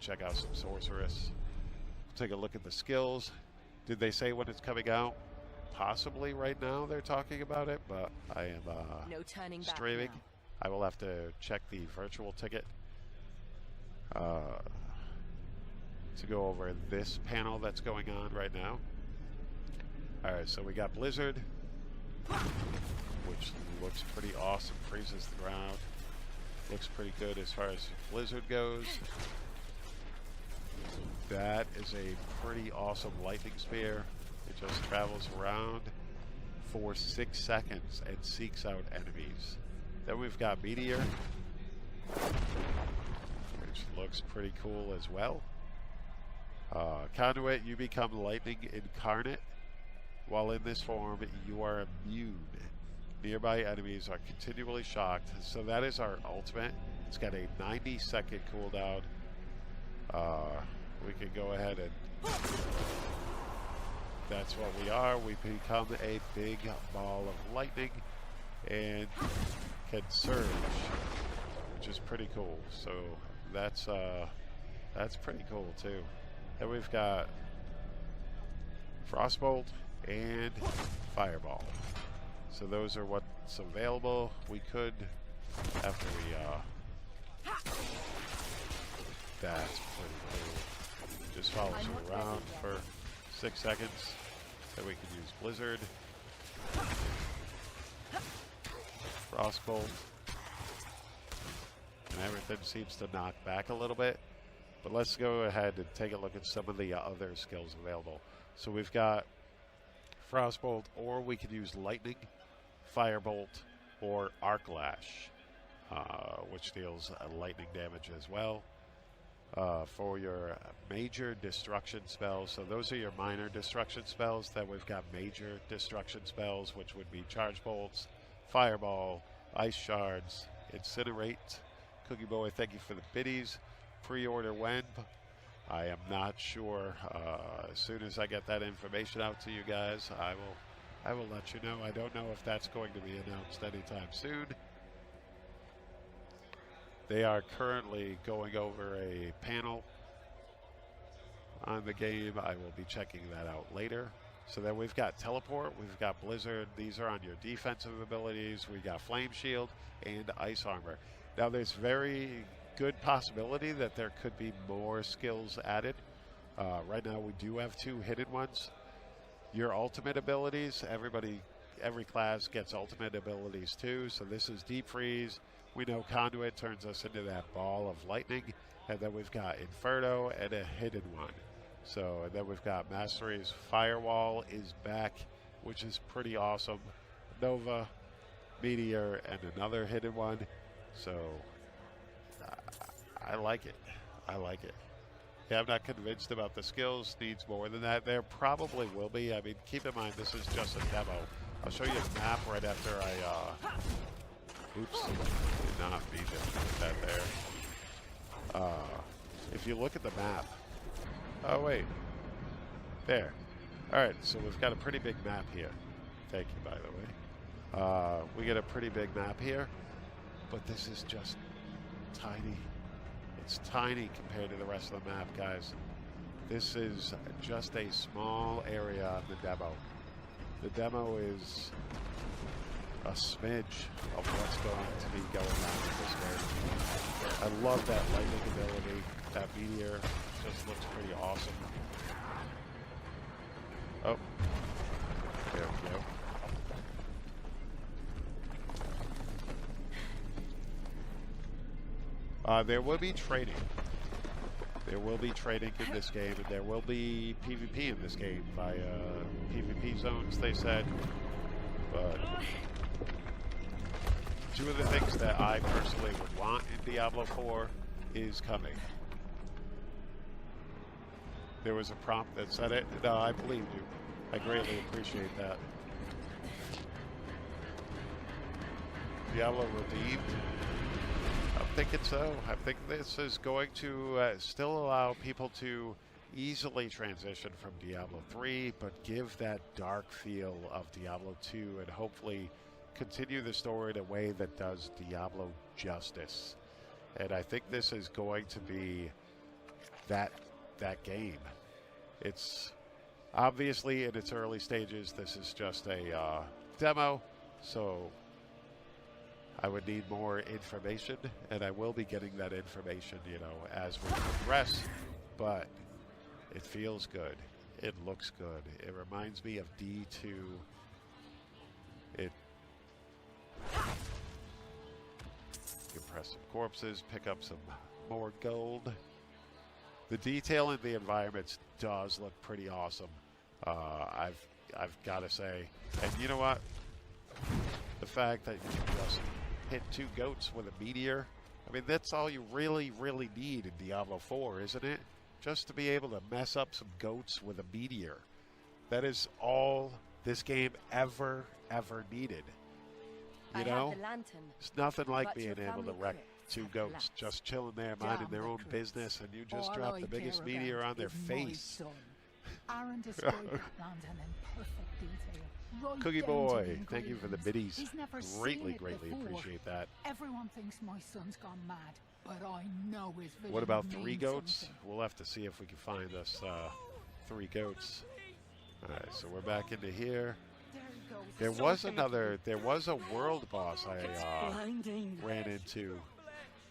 check out some Sorceress. Take a look at the skills. Did they say when it's coming out? Possibly right now they're talking about it, but I am no turning back streaming. now. I will have to check the virtual ticket to go over this panel that's going on right now. Alright, so we got Blizzard, which looks pretty awesome, freezes the ground. Looks pretty good as far as Blizzard goes. That is a pretty awesome lightning spear. It just travels around for 6 seconds and seeks out enemies. Then we've got Meteor, which looks pretty cool as well. Conduit, you become lightning incarnate. While in this form, you are immune. Nearby enemies are continually shocked. So that is our ultimate. It's got a 90-second cooldown. We can go ahead and... That's what we are. We become a big ball of lightning and can surge, which is pretty cool. So that's pretty cool too. Then we've got Frostbolt and Fireball. So those are what's available. We could, after we that's pretty cool. Just follows you around for 6 seconds. Then we can use Blizzard, Frostbolt, and everything seems to knock back a little bit. But let's go ahead and take a look at some of the other skills available. So we've got Frostbolt, or we can use Lightning, Firebolt, or Arc Lash, which deals lightning damage as well. For your major destruction spells, so those are your minor destruction spells. Then we've got major destruction spells, which would be Charge Bolts, Fireball, Ice Shards, Incinerate. Cookie Boy, thank you for the biddies. Pre-order when? I am not sure. As soon as I get that information out to you guys, I will let you know. I don't know if that's going to be announced anytime soon. They are currently going over a panel on the game. I will be checking that out later. So then we've got Teleport, we've got Blizzard. These are on your defensive abilities. We got Flame Shield and Ice Armor. Now there's very good possibility that there could be more skills added. Right now we do have 2 hidden ones. Your ultimate abilities, every class gets ultimate abilities too. So this is Deep Freeze. We know Conduit turns us into that ball of lightning. And then we've got Inferno and a hidden one. So, and then we've got Masteries. Firewall is back, which is pretty awesome. Nova, Meteor, and another hidden one. So, I like it. I like it. Yeah, I'm not convinced about the skills. Needs more than that. There probably will be. I mean, keep in mind, this is just a demo. I'll show you a map right after I, oops, did not mean to put that there. If you look at the map, oh wait, there. Alright, so we've got a pretty big map here. Thank you, by the way. We get a pretty big map here, but this is just tiny. It's tiny compared to the rest of the map, guys. This is just a small area on the demo. The demo is a smidge of what's going to be going on in this game. I love that lightning ability. That meteor just looks pretty awesome. Oh, there we go. There will be trading. There will be trading in this game, and there will be PvP in this game via PvP zones, they said. But 2 of the things that I personally would want in Diablo 4 is coming. There was a prompt that said it. No, I believe you. I greatly appreciate that. Diablo redeemed? I'm thinking so. I think this is going to still allow people to easily transition from Diablo 3, but give that dark feel of Diablo 2 and hopefully continue the story in a way that does Diablo justice. And I think this is going to be that game. It's obviously in its early stages. This is just a demo, so I would need more information, and I will be getting that information, you know, as we progress, but it feels good. It looks good. It reminds me of D2. It compress some corpses, pick up some more gold. The detail in the environments does look pretty awesome. I've got to say, and you know what? The fact that you can just hit 2 goats with a meteor. I mean, that's all you really need in Diablo 4, isn't it? Just to be able to mess up some goats with a meteor. That is all this game ever needed. You know? It's nothing like being able to wreck 2 goats just chilling there, minding their own business, and you just drop the biggest meteor on their face. Aaron described that lantern in perfect detail. Right Cookie down Boy, to thank you for the ingredients. biddies. He's never Greatly seen it before. appreciate that. Everyone thinks my son's gone mad, but I know his vision. What about 3 means goats? something. We'll have to see if we can find us 3 goats. Alright, so we're back into here. There was a world boss I ran into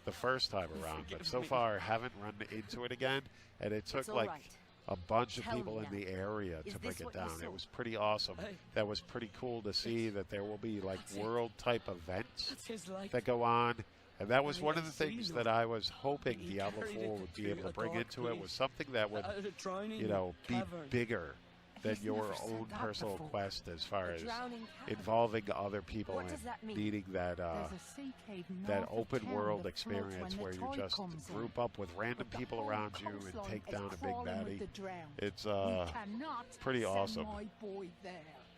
the first time around, but so far I haven't run into it again, and it took like a bunch of people in the area to bring it down. It was pretty awesome. That was pretty cool to see that there will be like world type events that go on, and that was one of the things that I was hoping Diablo 4 would be able to bring into it, was something that would, you know, be bigger than your own personal quest as far as involving other people and needing that that open world experience where you just group up with random people around you and take down a big baddie. It's pretty awesome.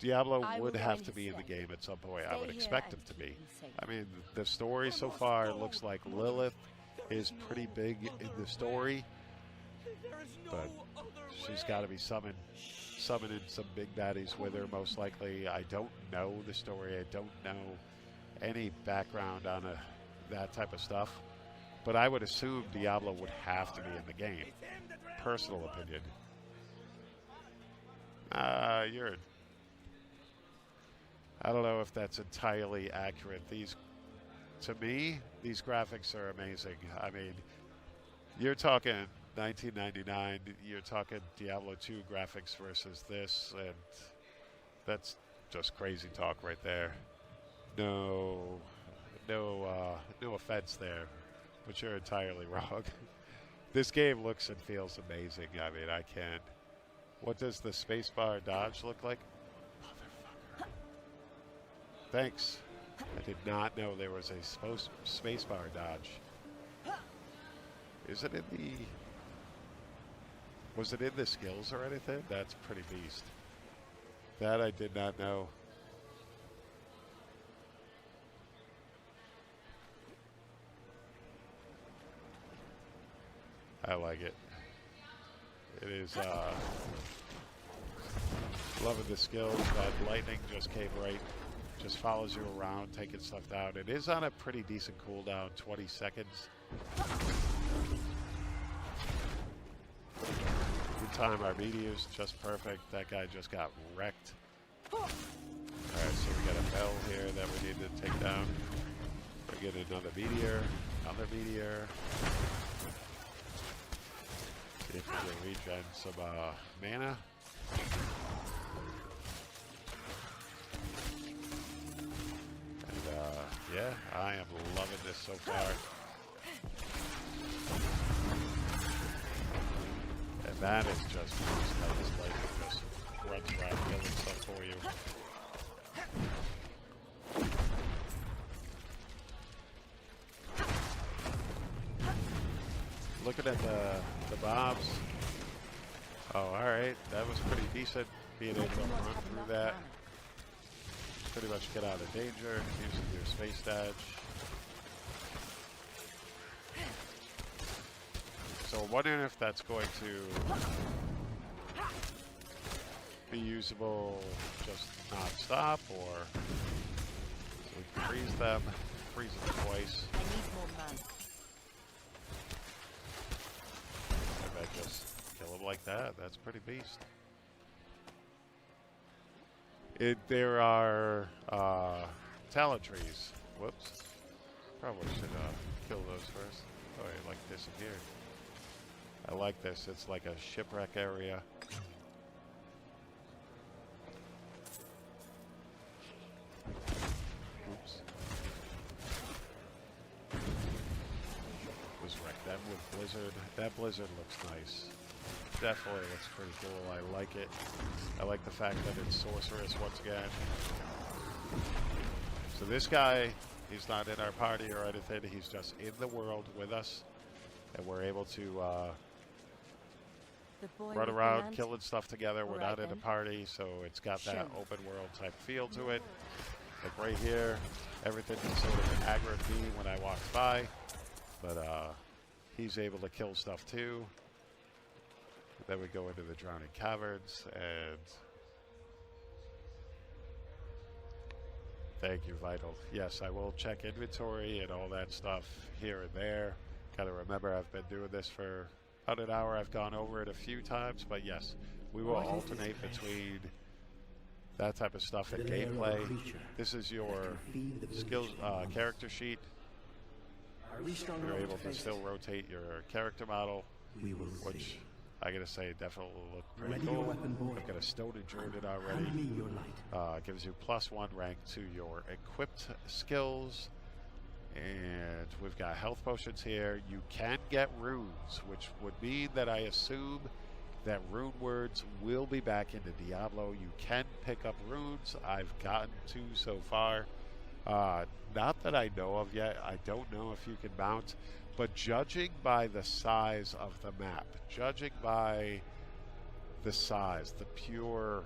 Diablo would have to be in the game at some point. I would expect him to be. I mean, the story so far looks like Lilith is pretty big in the story, but she's got to be summoning some big baddies with her, most likely. I don't know the story. I don't know any background on that type of stuff. But I would assume Diablo would have to be in the game. Personal opinion. I don't know if that's entirely accurate. To me, these graphics are amazing. I mean, you're talking 1999, you're talking Diablo 2 graphics versus this, and that's just crazy talk right there. No offense there, but you're entirely wrong. This game looks and feels amazing. I mean, I can't. What does the spacebar dodge look like? Motherfucker. Thanks. I did not know there was a spacebar dodge. Is it in the... Was it in the skills or anything? That's pretty beast. That I did not know. I like it. It is, loving the skills. That lightning just came right. Just follows you around, taking stuff down. It is on a pretty decent cooldown, 20 seconds. Time our meteors just perfect. That guy just got wrecked. Alright, so we got a bell here that we need to take down. We get another meteor. See if we can regen some mana. And yeah, I am loving this so far. And that is just how this lightning just runs around killing stuff for you. Looking at the mobs. Oh, alright. That was pretty decent. Being able to run through that. Pretty much get out of danger using your space dodge. So I'm wondering if that's going to be usable just non-stop, or we can freeze them, freeze them twice. I need more man. I bet like that. That's pretty beast. There are talent trees. Whoops. Probably should kill those first. Oh, it like disappeared. I like this. It's like a shipwreck area. Oops. Was wrecked. That with Blizzard. That Blizzard looks nice. Definitely looks pretty cool. I like it. I like the fact that it's Sorceress once again. So this guy, he's not in our party or anything. He's just in the world with us. And we're able to run around killing stuff together. We're not in a party, so it's got that open world type feel to it. Like right here, everything sort of aggroed me when I walked by. But he's able to kill stuff too. Then we go into the Drowning Caverns, and thank you, Vital. Yes, I will check inventory and all that stuff here and there. Gotta remember, I've been doing this for about an hour. I've gone over it a few times, but yes, we will alternate between that type of stuff and gameplay. This is your skills character sheet. You're able to still rotate your character model, which I gotta say definitely look pretty cool. I've got a Stone and Jordan already. Gives you +1 rank to your equipped skills. And we've got health potions here. You can get runes, which would mean that I assume that rune words will be back into Diablo. You can pick up runes. I've gotten 2 so far. Not that I know of yet. I don't know if you can mount. But judging by the size of the map, judging by the size, the pure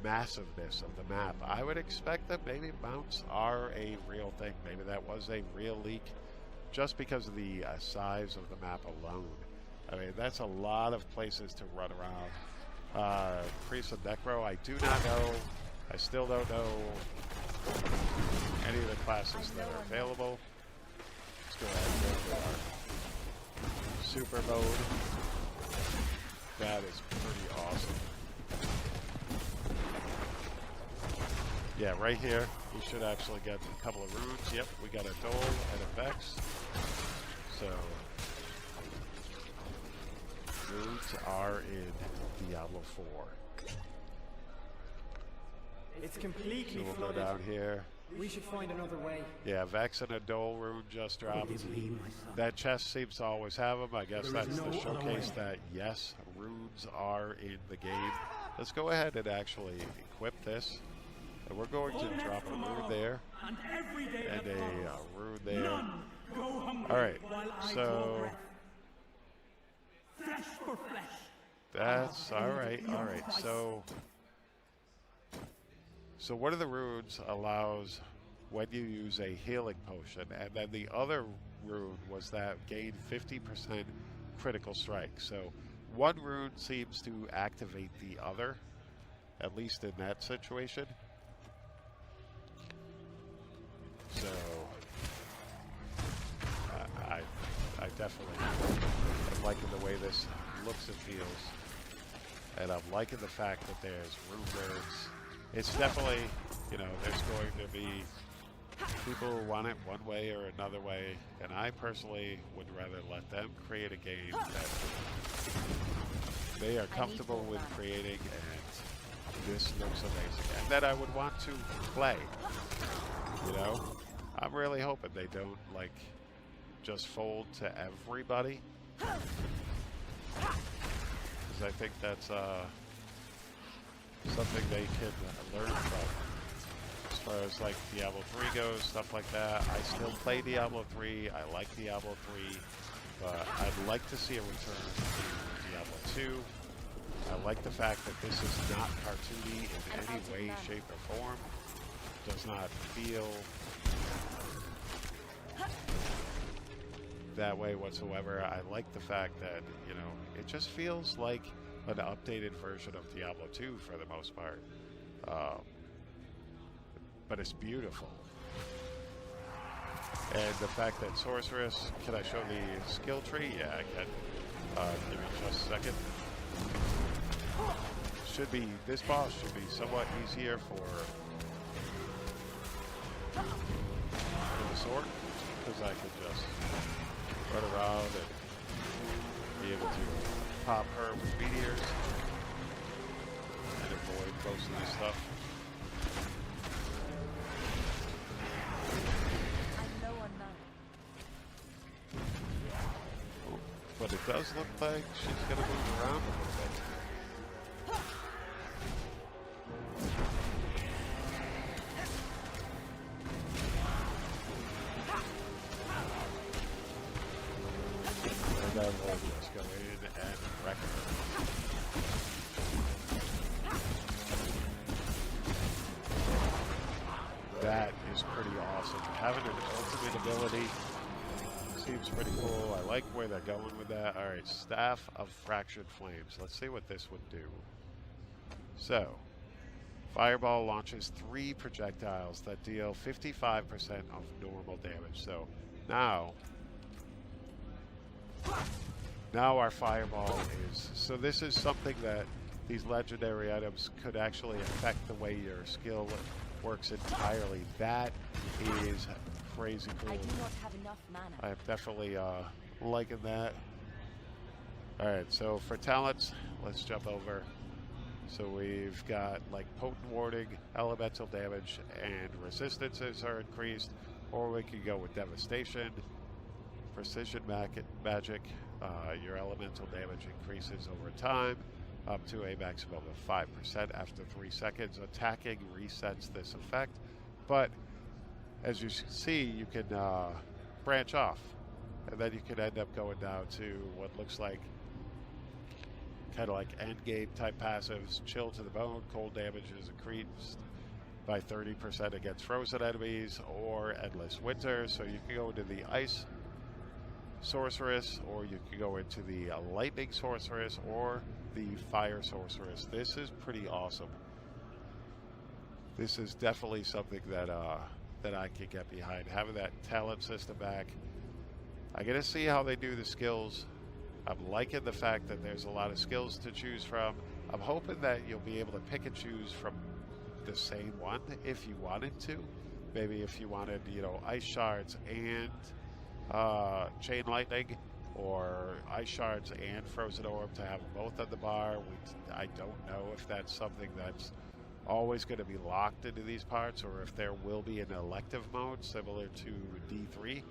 massiveness of the map, I would expect that maybe mounts are a real thing. Maybe that was a real leak just because of the size of the map alone. I mean, that's a lot of places to run around. Priest of Necro, I do not know. I still don't know any of the classes that are available. Let's go ahead and go to our super mode. That is pretty awesome. Yeah, right here, we should actually get a couple of runes. Yep, we got a Dole and a Vex. So, runes are in Diablo 4. It's completely so we'll flooded. Go down here. We should find another way. Yeah, Vex and a Dole rune just dropped. That chest seems to always have them. I guess that's the showcase that, yes, runes are in the game. Let's go ahead and actually equip this. And we're going to drop a rune there and a rune there. Alright, so that's alright. So one of the runes allows when you use a healing potion, and then the other rune was that gained 50% critical strike. So one rune seems to activate the other, at least in that situation. So I definitely am liking the way this looks and feels, and I'm liking the fact that there's rune words. It's definitely, you know, there's going to be people who want it one way or another way, and I personally would rather let them create a game that they are comfortable with creating, and this looks amazing, and that I would want to play. You know, I'm really hoping they don't like just fold to everybody, because I think that's something they can learn from. As far as like Diablo 3 goes, stuff like that, I still play Diablo 3. I like Diablo 3, but I'd like to see a return to Diablo 2. I like the fact that this is not cartoony in any way, shape, or form. Does not feel that way whatsoever. I like the fact that, you know, it just feels like an updated version of Diablo 2 for the most part. But it's beautiful. And the fact that Sorceress, can I show the skill tree? Yeah, I can. Give me just a second. Should be, this boss should be somewhat easier for the sword, because I could just run around and be able to pop her with meteors and avoid most of this stuff. But it does look like she's going to move around a little bit. And then we'll just go in and wreck her. That is pretty awesome. Having an ultimate ability seems pretty cool. I like where they're going with that. Alright, Staff of Fractured Flames. Let's see what this would do. So, Fireball launches 3 projectiles that deal 55% of normal damage. So, now our Fireball is... So this is something that these legendary items could actually affect the way your skill works entirely. That is crazy cool. I do not have enough mana. I'm definitely liking that. Alright, so for talents, let's jump over. So we've got like potent warding, elemental damage, and resistances are increased. Or we could go with devastation, precision magic. Your elemental damage increases over time up to a maximum of 5% after 3 seconds. Attacking resets this effect, but as you see, you can branch off, and then you can end up going down to what looks like kind of like end game type passives. Chill to the bone, cold damage is increased by 30% against frozen enemies, or endless winter. So you can go into the ice sorceress, or you can go into the lightning sorceress, or the fire sorceress. This is pretty awesome. This is definitely something that that I can get behind. Having that talent system back. I gotta see how they do the skills. I'm liking the fact that there's a lot of skills to choose from. I'm hoping that you'll be able to pick and choose from the same one if you wanted to. Maybe if you wanted, you know, ice shards and chain lightning, or ice shards and frozen orb to have both on the bar. I don't know if that's something that's always going to be locked into these parts, or if there will be an elective mode similar to D3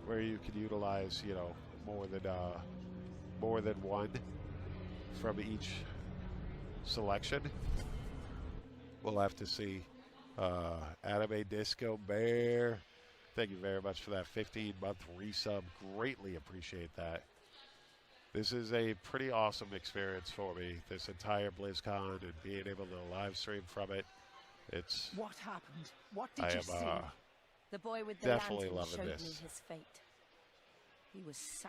where you can utilize, you know, more than one from each selection. We'll have to see. Anime Disco Bear, thank you very much for that 15-month resub. Greatly appreciate that. This is a pretty awesome experience for me, this entire BlizzCon, and being able to live stream from it. It's... What happened? What did you see? The boy with the definitely lantern loving showed this. me his fate. He was